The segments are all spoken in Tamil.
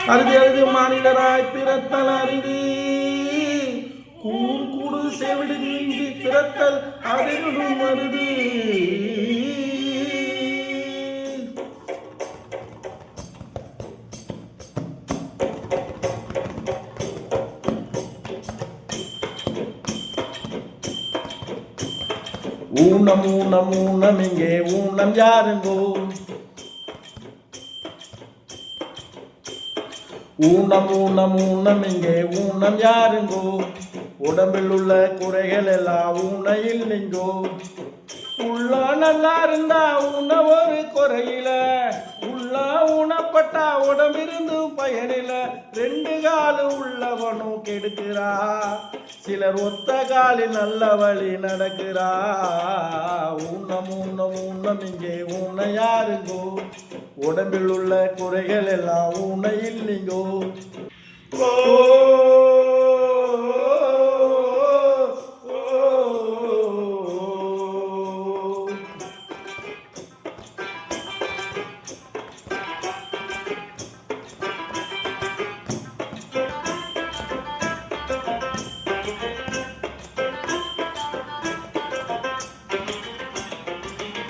அருதி அருது மாநிலராய் பிறத்தல் அருதி கூடு செவிடு நீங்கி பிறத்தல் அருளும் அருது ஊனம் ஊனம் ஊனம் இங்கே ஊனம் யாருங்கோ ஊனம் ஊனம் ஊனம் இங்கே ஊனம் யாருங்கோ உடம்பில் உள்ள குறைகள் எல்லாம் ஊனையில் நீங்கோ உள்ளா நல்லா இருந்தா ஊன ஒரு குறையில உள்ளா ஊனப்பட்டா உடம்பிருந்து பயனில ரெண்டு காலு உள்ளவனும் கெடுக்கிறா சிலர் ஒத்த காலில் நல்ல வழி நடக்கிறா ஊனம் ஊனம் ஊனம் இங்கே ஊன யாருங்கோ உடம்பில் உள்ள குறைகள் எல்லாம் ஊனை இல்லைங்கோ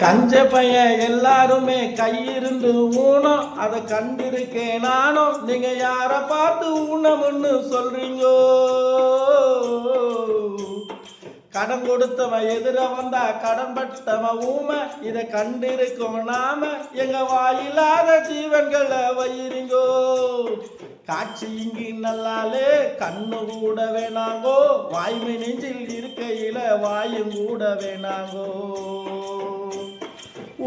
கஞ்ச பைய எல்லாருமே கையிருந்து ஊனம் அதை கண்டிருக்கேன் நானும் நீங்க யார பார்த்து ஊனம்னு சொல்றீங்கோ கடன் கொடுத்தவன் எதிர வந்தா கடன் பட்டவன் ஊமை இதை கண்டிருக்கோம் நாம எங்க வாயில்லாத ஜீவன்களை வயிறீங்கோ காட்சி இங்கு நல்லாலே கண்ணு கூட வேணாங்கோ வாய்மை நெஞ்சில் இருக்கையில வாயும் கூட வேணாங்கோ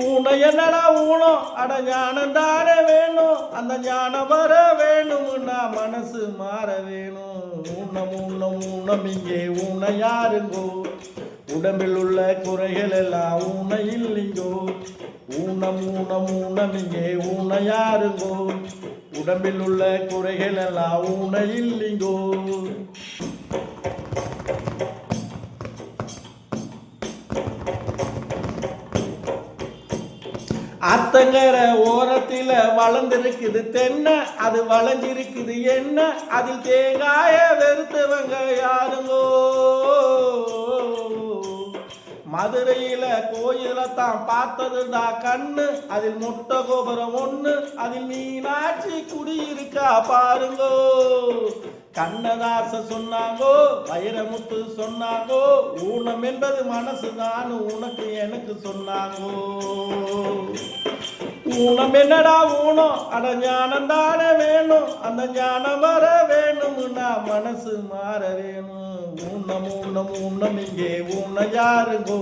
ஊனை என்னடா ஊனம் அட ஞானம் தானே வேணும் அந்த ஞானம் வர வேணும்னா மனசு மாற வேணும் ஊனம் ஊனம் ஊனம் இங்கே ஊனை யாருங்கோ உடம்பில் உள்ள குறைகள் எல்லாம் ஊனை இல்லைங்கோ ஊனம் ஊனம் ஊனம் இங்கே ஊனை யாருங்கோ உடம்பில் உள்ள குறைகள் எல்லாம் ஊனை இல்லைங்கோ அத்தங்கர ஓரத்தில் வளர்ந்திருக்குது தென்னை அது வளைஞ்சிருக்குது என்ன அதில் தேங்காய வெறுத்தவங்க யாருங்கோ மதுரையில கோயில தான் பார்த்ததுடா கண்ணு அதில் முட்டை கோபுரம் ஒண்ணு அதில் மீனாட்சி குடியிருக்கா பாருங்கோ கண்ணதாச சொன்னாங்கோ வைரமுத்து சொன்னாங்கோ ஊனம் என்பது மனசு தான் உனக்கு எனக்கு சொன்னாங்கோ ஊனம் என்னடா ஊனம் அட ஞானம் தானே வேணும் அந்த ஞானம் வர வேணும்னா மனசு மாற வேணும் ஊனம் ஊனம் ஊனம் இங்கே ஊன யாருங்கோ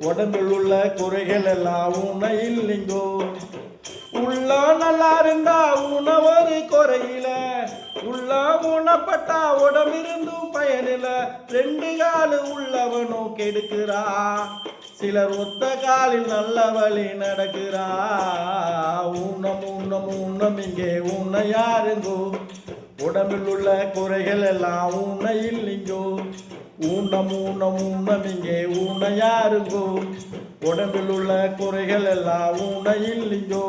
உடம்பில் உள்ள குறைகள் எல்லாம் ஊன இல்லைங்கோ உள்ள நல்லா இருந்தா ஊன ஒரு குறையில உள்ள ஊனப்பட்டா உடம்பிருந்தும் பயனில ரெண்டு காலு உள்ளவனும் கெடுக்கிறா சிலர் ஒத்த காலில் நல்ல வழி நடக்கிறா ஊனம் ஊனம் ஊனம் இங்கே ஊன யாருங்கோ உடம்பில் உள்ள குறைகள் எல்லாம் ஊனை இல்லைங்கோ ஊனம் ஊனம் ஊனம் இங்கே ஊன யாருங்கோ உடம்பில் உள்ள குறைகள் எல்லாம் ஊனை இல்லைங்கோ